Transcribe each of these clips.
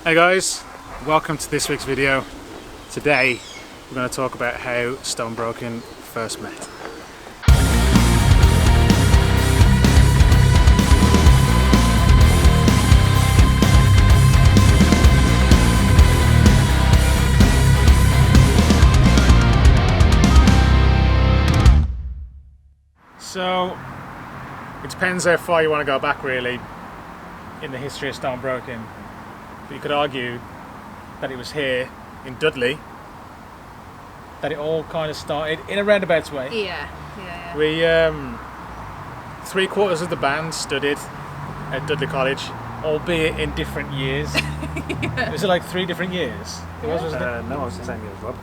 Hey guys, welcome to this week's video. Today we're going to talk about how Stonebroken first met. So it depends how far you want to go back really in the history of Stonebroken. But you could argue that it was here in Dudley that it all kind of started in a roundabout way. Yeah. We 3/4 of the band studied at Dudley College, albeit in different years. Yeah. Was it like 3 different years? It was, wasn't it? No, I was the same year as Rob.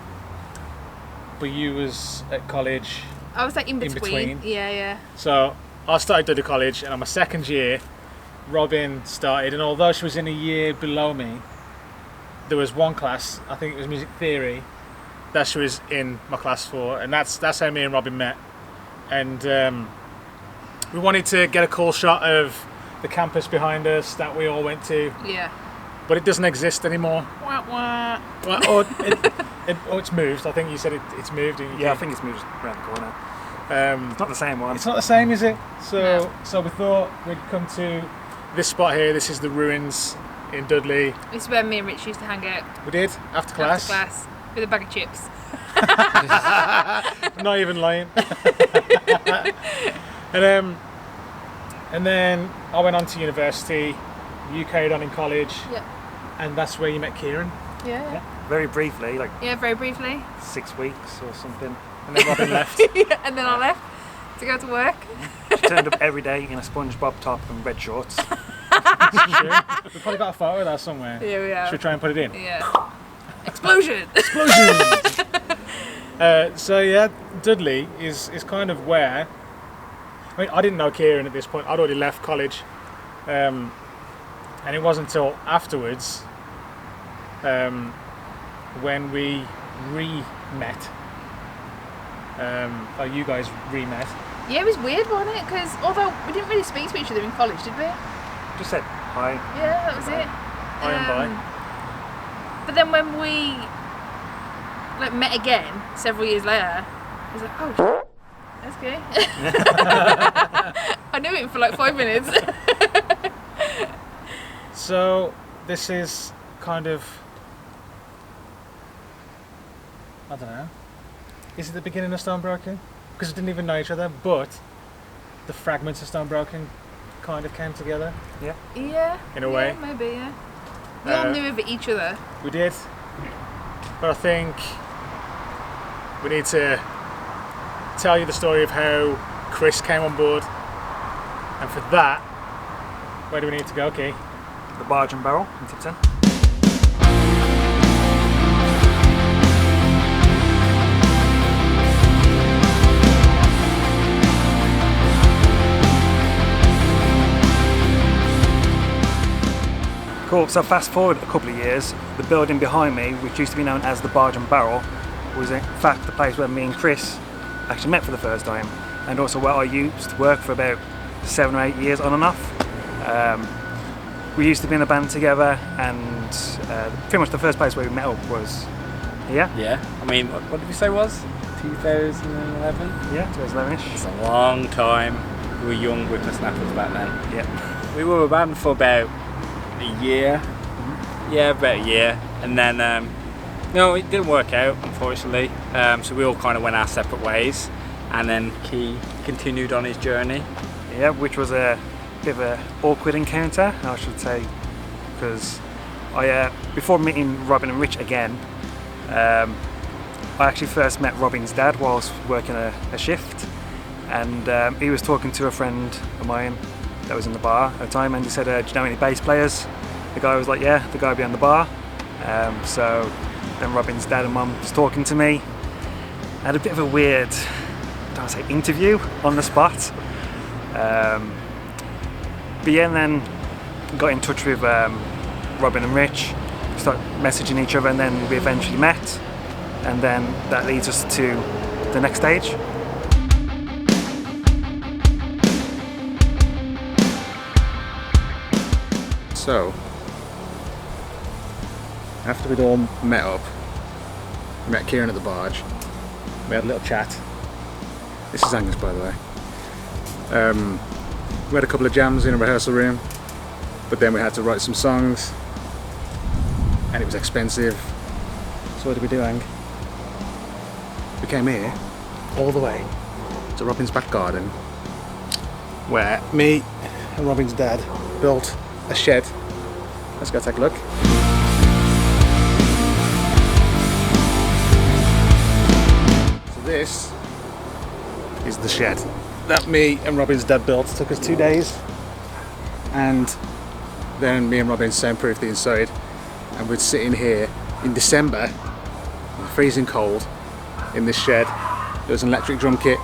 But you was at college. I was like in between. Yeah. So I started Dudley College, and on my second year, Robin started. And although she was in a year below me, there was one class, I think it was music theory, that she was in my class for, and that's how me and Robin met. And we wanted to get a cool shot of the campus behind us that we all went to. Yeah. But it doesn't exist anymore. Wah, wah. Well, it's moved. I think you said it's moved. Yeah, I think it's moved around the corner. It's not the same one. It's not the same, is it? No. So we thought we'd come to this spot here. This is the ruins in Dudley. This is where me and Rich used to hang out. We did after class. After class with a bag of chips. Not even lying. And then I went on to university. You carried on in college. Yeah. And that's where you met Kieran. Yeah. Very briefly, like Yeah, very briefly. 6 weeks or something. And then Robin left. Yeah, and then I left to go to work. She turned up every day in a SpongeBob top and red shorts. We've probably got a photo of that somewhere. Here we are. Should we try and put it in? Yeah. Explosion! So yeah, Dudley is kind of where. I mean, I didn't know Kieran at this point. I'd already left college, and it wasn't until afterwards when we re-met. You guys re-met. Yeah, it was weird, wasn't it? Because although we didn't really speak to each other in college, did we? Just said hi. Yeah, that was it. By and by. But then when we met again several years later, I was like, oh, that's good. I knew him for like 5 minutes. So this is kind of, I don't know. Is it the beginning of Stonebroken? Because we didn't even know each other, but the fragments of Stonebroken kind of came together. Yeah. Yeah. In a way. Maybe, yeah. We all knew of each other. We did. But I think we need to tell you the story of how Chris came on board. And for that, where do we need to go, Key? The Barge and Barrel in Tipton. Cool, so fast forward a couple of years, the building behind me, which used to be known as the Barge and Barrel, was in fact the place where me and Chris actually met for the first time, and also where I used to work for about 7 or 8 years on and off. We used to be in a band together, and pretty much the first place where we met up was here. Yeah, I mean, what did we say it was? 2011? Yeah, 2011ish. It's a long time. We were young whippersnappers back then. Yeah. We were a band for about a year. Yeah, about a year. And then, no, it didn't work out, unfortunately. So we all kind of went our separate ways. And then Key continued on his journey. Yeah, which was a bit of an awkward encounter, I should say, because before meeting Robin and Rich again, I actually first met Robin's dad whilst working a shift, and he was talking to a friend of mine that was in the bar at the time, and he said, do you know any bass players? The guy was like, yeah, the guy behind the bar. So then Robin's dad and mum was talking to me. I had a bit of a weird, interview on the spot. But yeah, and then got in touch with Robin and Rich, started messaging each other, and then we eventually met, and then that leads us to the next stage. So, after we'd all met up, we met Kieran at the barge. We had a little chat. This is Angus, by the way. We had a couple of jams in a rehearsal room, but then we had to write some songs, and it was expensive. So what did we do, Ang? We came here, all the way, to Robin's back garden, where me and Robin's dad built a shed. Let's go take a look. So this is the shed that me and Robin's dad built. It took us 2 days, and then me and Robin soundproofed the inside, and we'd sit in here in December, freezing cold, in this shed. There was an electric drum kit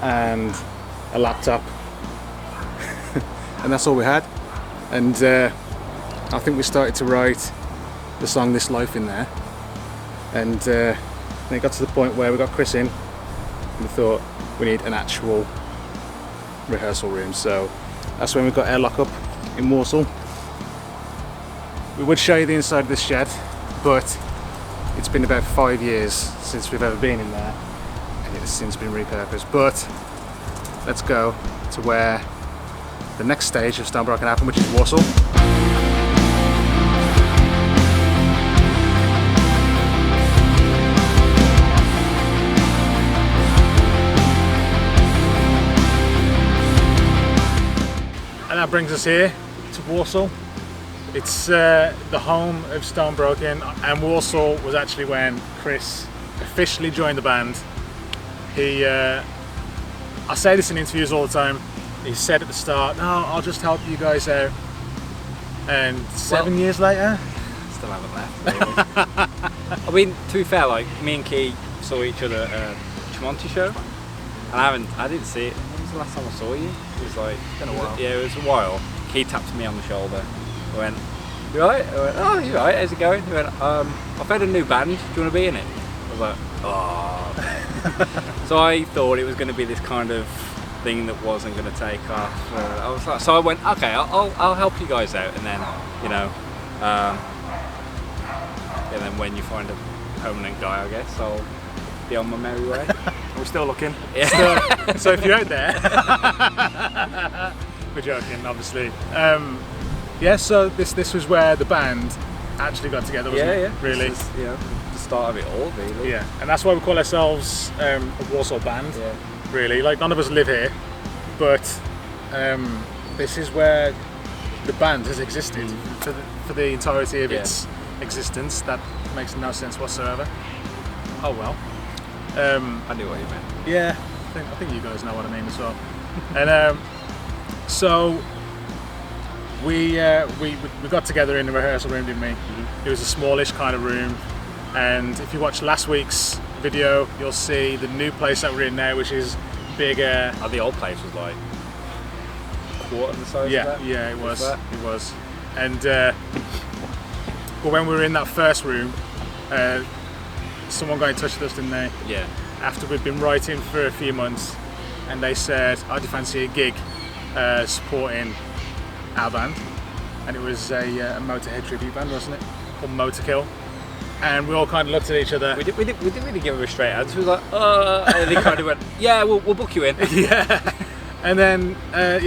and a laptop, and that's all we had. And I think we started to write the song This Life in there, and then it got to the point where we got Chris in, and we thought we need an actual rehearsal room, so that's when we got Airlock up in Warsaw. We would show you the inside of this shed, but it's been about 5 years since we've ever been in there, and it has since been repurposed. But let's go to where the next stage of Stonebrook can happen, which is Warsaw. And that brings us here to Warsaw. It's the home of Stonebroken, and Warsaw was actually when Chris officially joined the band. I say this in interviews all the time, he said at the start, no, I'll just help you guys out. And 7 years later, Still haven't left, really. I mean, to be fair, like, me and Key saw each other at a Tremonti show, and I didn't see it. When was the last time I saw you? It was like, It's been a while. Yeah, it was a while. Key tapped me on the shoulder. I went, you right? I went, oh, you right? How's it going? He went, I've had a new band. Do you want to be in it? I was like, oh. So I thought it was going to be this kind of thing that wasn't going to take off. I was like, so I went, okay, I'll help you guys out, and then, you know, and then when you find a permanent guy, I guess I'll be on my merry way. We're still looking. Yeah. so if you're out there, we're joking, obviously. Yeah, so this was where the band actually got together, wasn't it? Yeah. Really? This is, you know, the start of it all, really. Yeah, and that's why we call ourselves a Warsaw band. Yeah. Really, like, none of us live here, but this is where the band has existed for the entirety of its existence. That makes no sense whatsoever. Oh well. I knew what you meant. Yeah, I think you guys know what I mean as well. And so we got together in the rehearsal room, didn't we? Mm-hmm. It was a smallish kind of room, and if you watch last week's video, you'll see the new place that we're in now, which is bigger. Oh, the old place was like a quarter the size of that? Yeah, it was. And but when we were in that first room, someone got in touch with us, didn't they? Yeah. After we'd been writing for a few months, and they said, "Oh, do you fancy a gig supporting our band?" And it was a Motorhead tribute band, wasn't it? Called Motorkill. And we all kind of looked at each other. We didn't really give him a straight answer. We was like, and they kind of went, yeah, we'll book you in. Yeah. And then,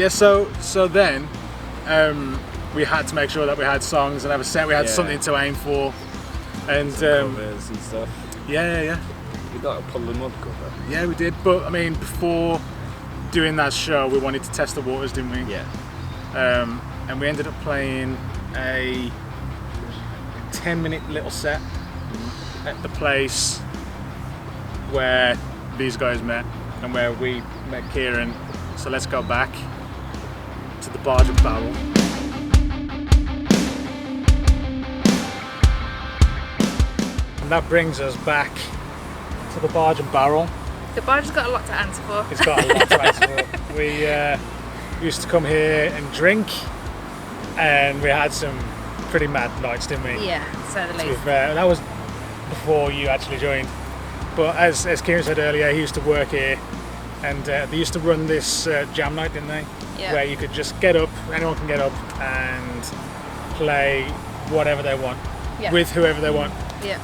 so then we had to make sure that we had songs and have a set. We had something to aim for. And covers and stuff. Yeah. We got a Puddle of Mud cover. Yeah, we did. But I mean, before doing that show, we wanted to test the waters, didn't we? Yeah. And we ended up playing a 10-minute little set at the place where these guys met and where we met Kieran. So let's go back to the Barge and Barrel. And that brings us back to the Barge and Barrel. The barge has got a lot to answer for. It's got a lot to answer for. We used to come here and drink, and we had some pretty mad nights, didn't we? Yeah, so the least. That was before you actually joined. But as Kieran said earlier, he used to work here, and they used to run this jam night, didn't they? Yeah. Where you could just get up, anyone can get up and play whatever they want. Yeah. with whoever they want. Yeah.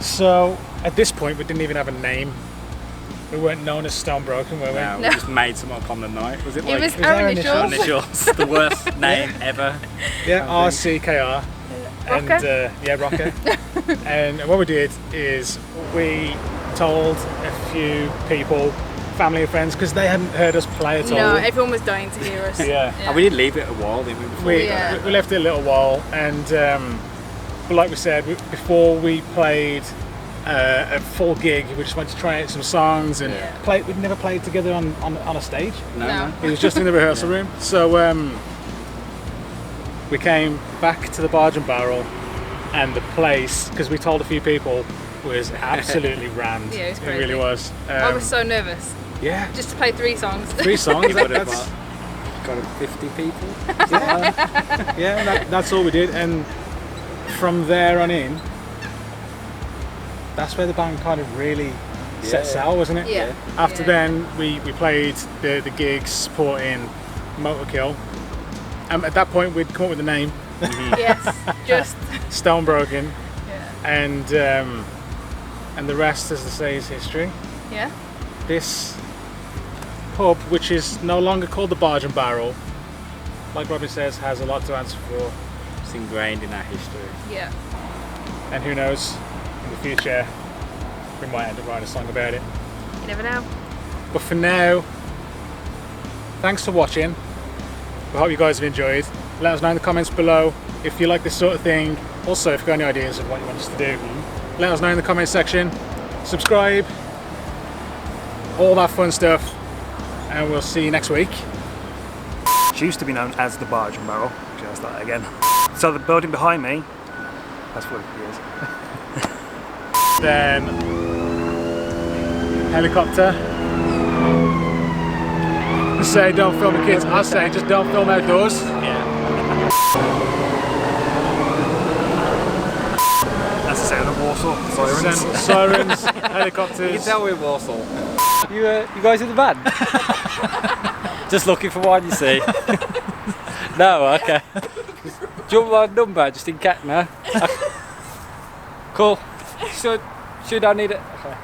So at this point, we didn't even have a name. We weren't known as Stone Broken, were we? No, we just made some up on the night. Was it It like was our our initials. initials. initials? The worst name ever. Yeah, RCKR. And Rocker. yeah, Rocker. And what we did is we told a few people, family and friends, because they hadn't heard us play at all. No, everyone was dying to hear us. Yeah. And we did leave it a while, didn't we? Before We, Yeah. we left it a little while, and but like we said, before we played a full gig, we just went to try out some songs and Yeah. play. We'd never played together on a stage. No. It was just in the rehearsal room. So we came back to the Barge and Barrel, and the place, because we told a few people, was absolutely rammed. Yeah, it was It crazy. really was. I was so nervous Yeah, just to play 3 songs. 3 songs. Would have that's, got 50 people. yeah, that's all we did, and from there on in, that's where the band kind of really set sail, wasn't it? Yeah. After Yeah. then, we played the gigs supporting Motorkill. At that point, we'd come up with a name, Yes, just Stone Broken, yeah. and the rest, as they say, is history. Yeah. This pub, which is no longer called the Barge and Barrel, like Robin says, has a lot to answer for, It's ingrained in our history. Yeah. and who knows, in the future, we might end up writing a song about it. You never know. But for now, thanks for watching. We hope you guys have enjoyed. Let us know in the comments below if you like this sort of thing. Also, if you've got any ideas of what you want us to do, let us know in the comments section. Subscribe, all that fun stuff, and we'll see you next week. It used to be known as the Barge and Barrel. Actually, I'll start that again. So the building behind me, that's what it is. Then helicopter. You say don't film the kids. I say just don't film outdoors. That's the sound of Warsaw. Sirens. Sirens, You can helicopters. tell we're Warsaw. You guys in the band? Just looking for one, you see. No, okay. Do you want my number just in case? No? Cool. Should I need it? Okay.